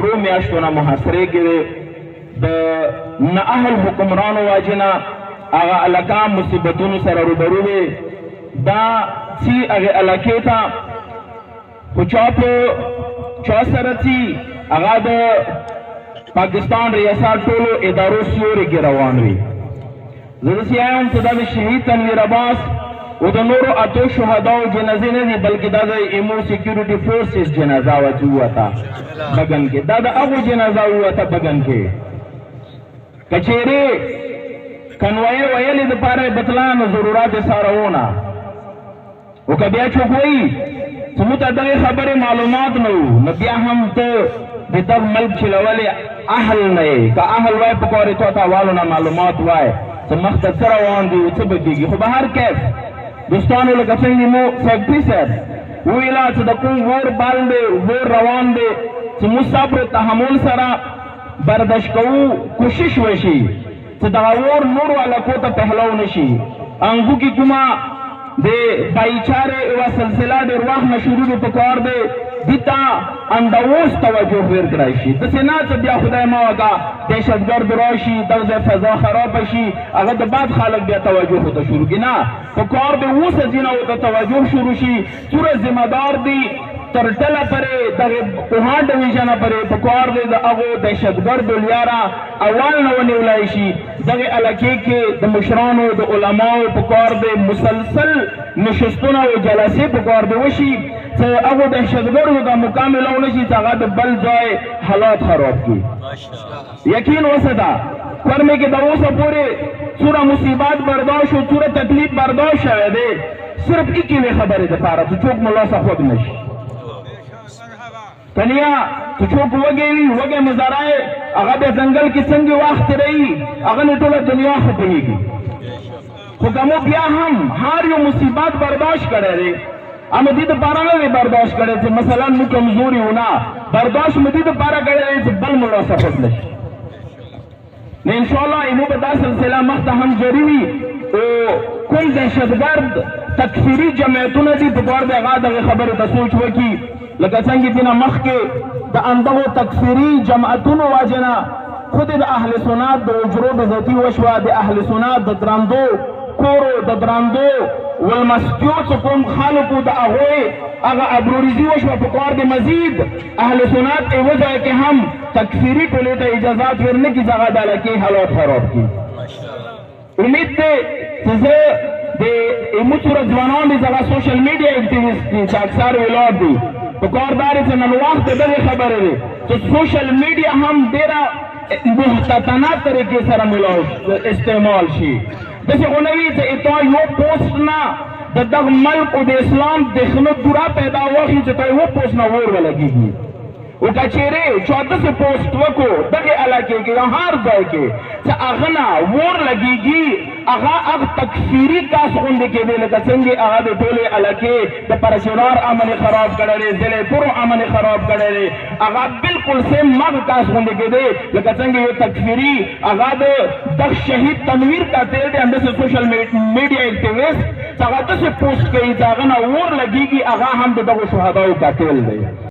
رو میاشتو نه محاصره کې د نااهل حکمرانو واجنه هغه الکان مصیبتونو سره روبرو وي دا سی هغه علاقې ته خو چا سره سی هغه د پاکستان ریاست ټولو ادارو سیوري کې روان وي زه داسې وایم چې دا د شهید تنویر عباس و د نورو اتو شهداو جنازې نه دي بلکې دا د ایمو سیکیورټي فورسز جنازه وه چې ووته بګن کې دا د هغو جنازه ووته بګن کې که چیرې کنوایې ویلې دپاره یې بطلانو ضرورات یې سارونه او که بیا څوک وایي چې موږ ته دغې خبرې معلومات نه وو نو بیا هم ته د دغ ملک چلولې اهل نه یې که اهل وای په کورې تو ته والو نه معلومات وای چې مخ ته څه روان دي څه به کېږي خو به هر کیف دوستانو لکه څنګه مو سیکرټري صاحب وویله چې د کوم ور باندې ور روان دی چې موږ صبر تحمل سره برداشت کوو کوشش وشي چې دغه ور نورو علاقو ته پهلو نشي انګو کې کومه د بایچارې یوه سلسله ډېر وخت نه شروع په کار دی دې ته اندوس توجه ورکړی شي داسې نه چې بیا خدای مه وکړه دهشتګرد راشي دغه ځای فضا خرابه شي هغه د بعد خلک بیا توجه ورته شروع کړي نه په کار د اوس ځینه ورته توجه شروع شي څومره ذمه دار دي تر ډله پرې دغه پوهان ډویژنه پرې په کار دی د هغو دهشتګردو لیاره اول نه ونیولی شي دغې علاقې کې د مشرانو د علماو په کار دی مسلسل نشستونه او جلسې په کار دی وشي چې هغو دهشتګردو ته مکامله ونه شي چې هغه د بل ځای حالات خراب کړي یقین وساته کورمې کې تر اوسه پورې څومره مصیبات برداشت او څومره تکلیف برداشت شوی دی صرف ایکې وې خبرې دپاره چې څوک مو لاسه خوږ نه شي کنیا تو چوک وگی وگی مزارائے اگا بے زنگل کی سنگی وقت رہی اگا نے طول دنیا خطہی گی خکمو بیا ہم ہار یو مصیبات برداشت کرے رہے ہم دید پارا نہ برداشت کرے تھے مثلا مو کمزوری ہونا برداشت مدید پارا کرے رہے تھے بل ملا سفت لش نے انشاءاللہ امو بدا سلسلہ مخت ہم جریوی کل دہشتگرد تکفیری جمعیتون دی بکار دے غاد اگے خبر تسوچ وکی لکه څنګه دینه مخکې د اندغو تکفیري جماعتونو واجنه خود د اهل سنت د اجرو بزیتي وشوه د اهل سنت د درندو کورو د درندو والمسجو چې کوم خلکو د هغوی هغه ابروریزي وشوه په کار د مزید اهل سنت یوه ځای کې هم تکفیري ټولې ته اجازات ورنه کړي چې هغه د علاقې حالات خراب کړي امید دی چې زه د ایمو څومره ځوانان دي چې هغه سوشل میډیا اکټیویسټ دي چې اکثر ولاړ دي پکار داری سے نن وقت دغه خبره دی چې سوشل میډیا هم ډیره محتاطانه طریقې سره استعمال شي داسې خو نه وي چې اتا یو پوسټ نه د دغه ملک او د اسلام دښمنه دوره پیدا واخلي چې تا یو پوسټ نه ور ولګېږي او که چیرې چا داسې پوسټ وکړو دغې علاقې کې یا هر ځای کې چې هغه نه ور لګېږي هغه تکفیري کاس غوندې کېدی لکه څنګه هغه د ټولې علاقې د پرشنار امن خراب کړی دی ضلع پورو امن خراب کړی دی هغه بالکل سیم مغ کاس غوندې کېدی لکه څنګه یو تکفیري هغه د دغ شهید تنویر قاتل دی همداسې سوشل میډیا اکټیویسټ هغه داسې پوسټ کوي چې هغه نه ور لګېږي هغه هم د دغو شهداو قاتل دی